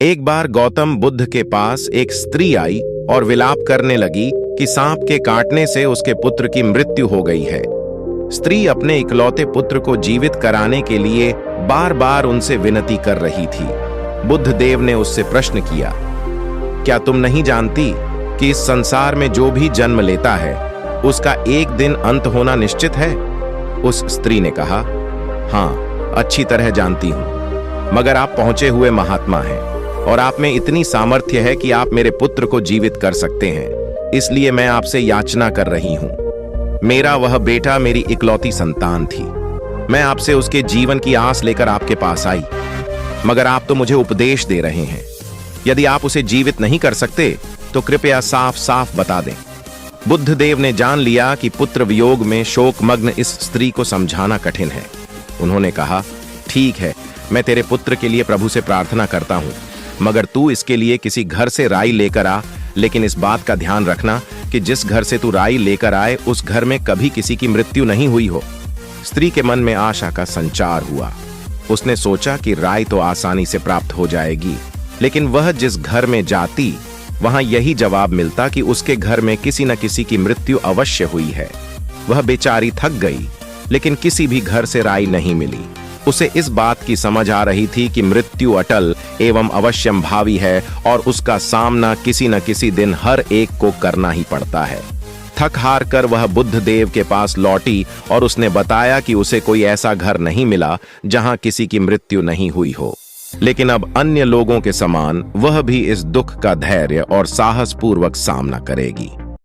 एक बार गौतम बुद्ध के पास एक स्त्री आई और विलाप करने लगी कि सांप के काटने से उसके पुत्र की मृत्यु हो गई है। स्त्री अपने इकलौते पुत्र को जीवित कराने के लिए बार बार उनसे विनती कर रही थी। बुद्ध देव ने उससे प्रश्न किया, क्या तुम नहीं जानती कि इस संसार में जो भी जन्म लेता है उसका एक दिन अंत होना निश्चित है? उस स्त्री ने कहा, हाँ, अच्छी तरह जानती हूं, मगर आप पहुंचे हुए महात्मा हैं और आप में इतनी सामर्थ्य है कि आप मेरे पुत्र को जीवित कर सकते हैं, इसलिए मैं आपसे याचना कर रही हूं। मेरा वह बेटा मेरी इकलौती संतान थी। मैं आपसे उसके जीवन की आस लेकर आपके पास आई, मगर आप तो मुझे उपदेश दे रहे हैं। यदि आप उसे जीवित नहीं कर सकते तो कृपया साफ साफ बता दें। बुद्ध देव ने जान लिया कि पुत्र वियोग में शोकमग्न इस स्त्री को समझाना कठिन है। उन्होंने कहा, ठीक है, मैं तेरे पुत्र के लिए प्रभु से प्रार्थना करता हूं, मगर तू इसके लिए किसी घर से राई लेकर आ, लेकिन इस बात का ध्यान रखना कि जिस घर से तू राई लेकर आए उस घर में कभी किसी की मृत्यु नहीं हुई हो। स्त्री के मन में आशा का संचार हुआ। उसने सोचा कि राई तो आसानी से प्राप्त हो जाएगी, लेकिन वह जिस घर में जाती वहां यही जवाब मिलता कि उसके घर में किसी न किसी की मृत्यु अवश्य हुई है। वह बेचारी थक गई, लेकिन किसी भी घर से राई नहीं मिली। उसे इस बात की समझ आ रही थी कि मृत्यु अटल एवं अवश्यंभावी है और उसका सामना किसी न किसी दिन हर एक को करना ही पड़ता है। थक हार कर वह बुद्ध देव के पास लौटी और उसने बताया कि उसे कोई ऐसा घर नहीं मिला जहां किसी की मृत्यु नहीं हुई हो, लेकिन अब अन्य लोगों के समान वह भी इस दुख का धैर्य और साहसपूर्वक सामना करेगी।